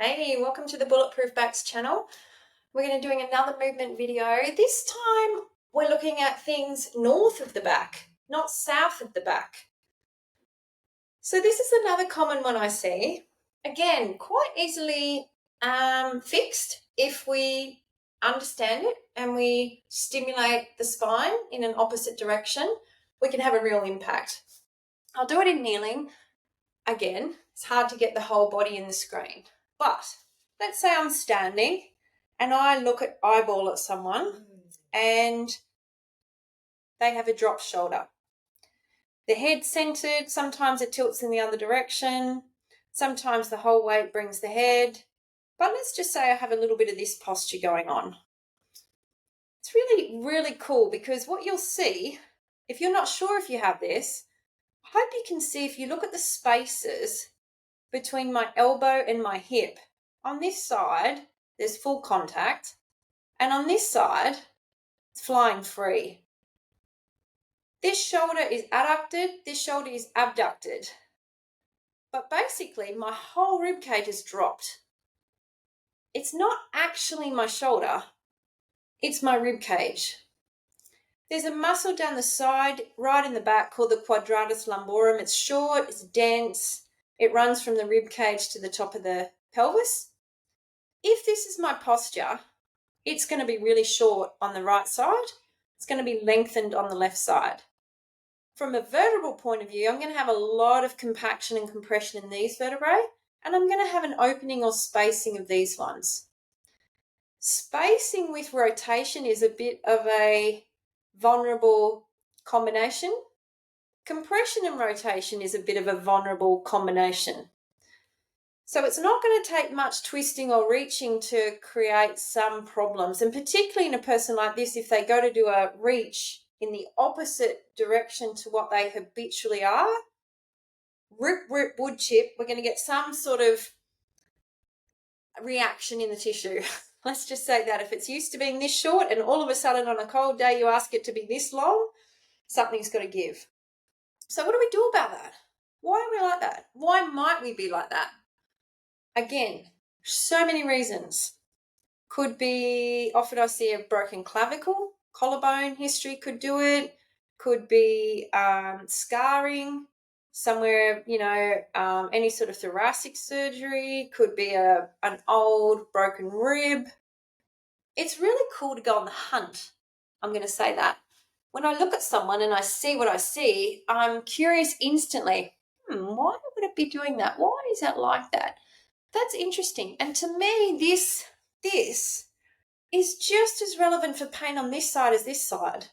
Hey, welcome to the Bulletproof Backs channel. We're going to be doing another movement video. This time we're looking at things north of the back, not south of the back. So this is another common one I see. Again, quite easily fixed if we understand it and we stimulate the spine in an opposite direction. We can have a real impact. I'll do it in kneeling. Again, it's hard to get the whole body in the screen. But let's say I'm standing and I eyeball at someone and they have a dropped shoulder. The head's centered, sometimes it tilts in the other direction, sometimes the whole weight brings the head. But let's just say I have a little bit of this posture going on. It's really, really cool because what you'll see, if you're not sure if you have this, I hope you can see if you look at the spaces between my elbow and my hip. On this side, there's full contact, and on this side, it's flying free. This shoulder is adducted, this shoulder is abducted. But basically, my whole rib cage is dropped. It's not actually my shoulder, it's my rib cage. There's a muscle down the side, right in the back, called the quadratus lumborum. It's short, it's dense, it runs from the rib cage to the top of the pelvis. If this is my posture, it's going to be really short on the right side. It's going to be lengthened on the left side. From a vertebral point of view, I'm going to have a lot of compaction and compression in these vertebrae, and I'm going to have an opening or spacing of these ones. Spacing with rotation is a bit of a vulnerable combination. Compression and rotation is a bit of a vulnerable combination. So it's not going to take much twisting or reaching to create some problems. And particularly in a person like this, if they go to do a reach in the opposite direction to what they habitually are, rip, wood chip, we're going to get some sort of reaction in the tissue. Let's just say that if it's used to being this short and all of a sudden on a cold day you ask it to be this long, something's got to give. So what do we do about that? Why are we like that? Why might we be like that? Again, so many reasons. Could be, often I see a broken clavicle, collarbone history could do it. Could be scarring somewhere, any sort of thoracic surgery. Could be an old broken rib. It's really cool to go on the hunt. I'm going to say that. When I look at someone and I see what I see, I'm curious instantly. Why would it be doing that? Why is that like that? That's interesting. And to me, this is just as relevant for pain on this side as this side.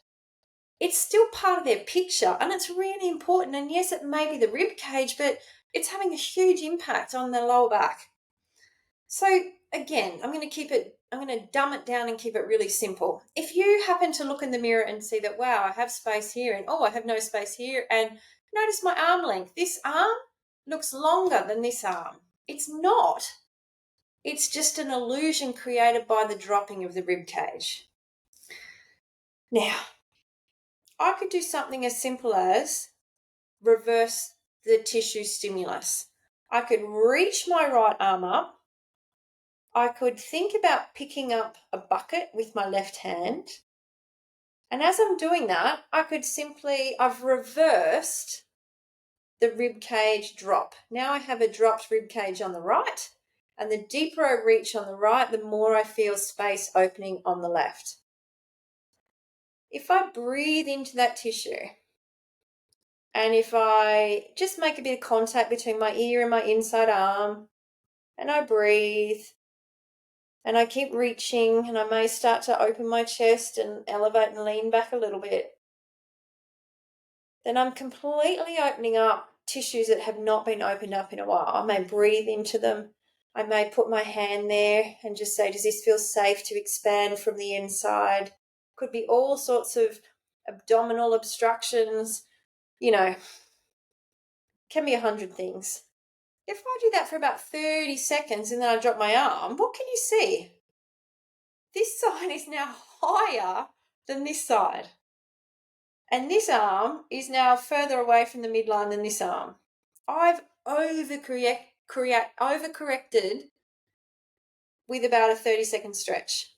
It's still part of their picture and it's really important. And yes, it may be the rib cage, but it's having a huge impact on the lower back. So again, I'm going to dumb it down and keep it really simple. If you happen to look in the mirror and see that, wow, I have space here and I have no space here, and notice my arm length. This arm looks longer than this arm. It's not. It's just an illusion created by the dropping of the rib cage. Now, I could do something as simple as reverse the tissue stimulus. I could reach my right arm up. I could think about picking up a bucket with my left hand. And as I'm doing that, I've reversed the rib cage drop. Now I have a dropped rib cage on the right, and the deeper I reach on the right, the more I feel space opening on the left. If I breathe into that tissue, and if I just make a bit of contact between my ear and my inside arm, and I breathe, and I keep reaching, and I may start to open my chest and elevate and lean back a little bit, then I'm completely opening up tissues that have not been opened up in a while. I may breathe into them. I may put my hand there and just say, does this feel safe to expand from the inside? Could be all sorts of abdominal obstructions, can be 100 things. If I do that for about 30 seconds and then I drop my arm, what can you see? This side is now higher than this side. And this arm is now further away from the midline than this arm. I've overcorrected with about a 30-second stretch.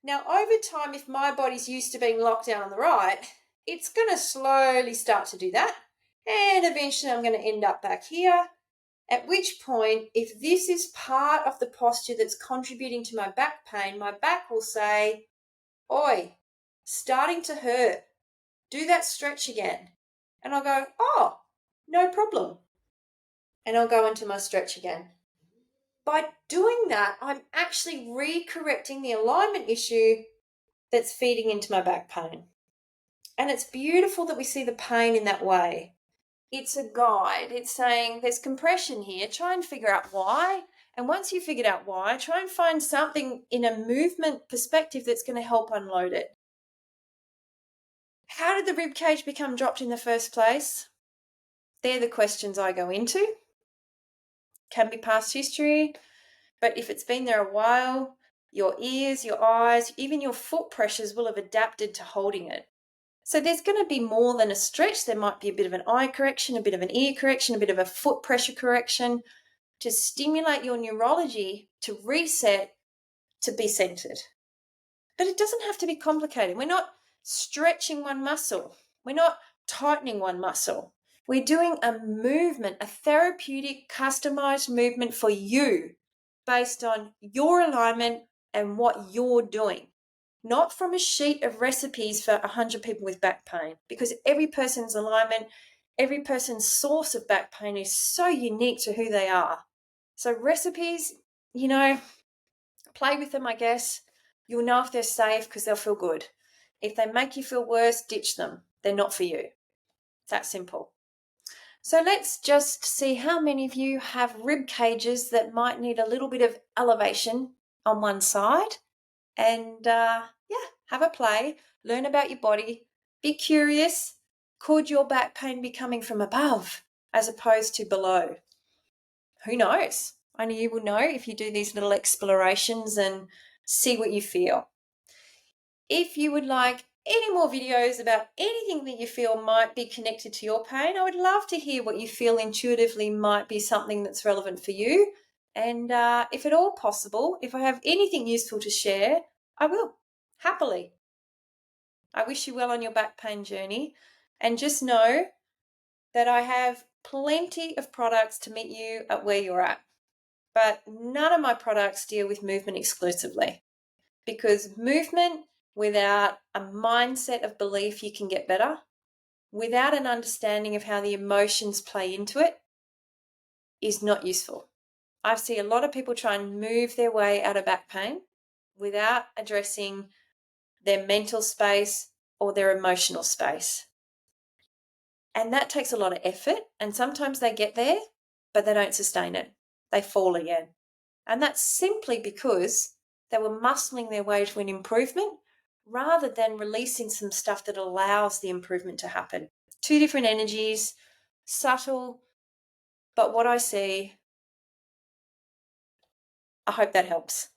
Now, over time, if my body's used to being locked down on the right, it's going to slowly start to do that. And eventually I'm going to end up back here, at which point, if this is part of the posture that's contributing to my back pain, my back will say, oi, starting to hurt. Do that stretch again. And I'll go, oh, no problem. And I'll go into my stretch again. By doing that, I'm actually recorrecting the alignment issue that's feeding into my back pain. And it's beautiful that we see the pain in that way. It's a guide. It's saying there's compression here. Try and figure out why. And once you've figured out why, try and find something in a movement perspective that's going to help unload it. How did the rib cage become dropped in the first place? They're the questions I go into. Can be past history, but if it's been there a while, your ears, your eyes, even your foot pressures will have adapted to holding it. So there's going to be more than a stretch. There might be a bit of an eye correction, a bit of an ear correction, a bit of a foot pressure correction to stimulate your neurology to reset, to be centered. But it doesn't have to be complicated. We're not stretching one muscle. We're not tightening one muscle. We're doing a movement, a therapeutic, customized movement for you based on your alignment and what you're doing. Not from a sheet of recipes for 100 people with back pain, because every person's alignment, every person's source of back pain is so unique to who they are. So recipes, play with them, I guess. You'll know if they're safe because they'll feel good. If they make you feel worse, ditch them. They're not for you. It's that simple. So let's just see how many of you have rib cages that might need a little bit of elevation on one side. And have a play, learn about your body, be curious. Could your back pain be coming from above as opposed to below? Who knows? Only you will know if you do these little explorations and see what you feel. If you would like any more videos about anything that you feel might be connected to your pain, I would love to hear what you feel intuitively might be something that's relevant for you. And if at all possible, if I have anything useful to share, I will, happily. I wish you well on your back pain journey. And just know that I have plenty of products to meet you at where you're at. But none of my products deal with movement exclusively. Because movement without a mindset of belief you can get better, without an understanding of how the emotions play into it, is not useful. I see a lot of people try and move their way out of back pain without addressing their mental space or their emotional space. And that takes a lot of effort, and sometimes they get there, but they don't sustain it. They fall again. And that's simply because they were muscling their way to an improvement rather than releasing some stuff that allows the improvement to happen. Two different energies, subtle, but what I see, I hope that helps.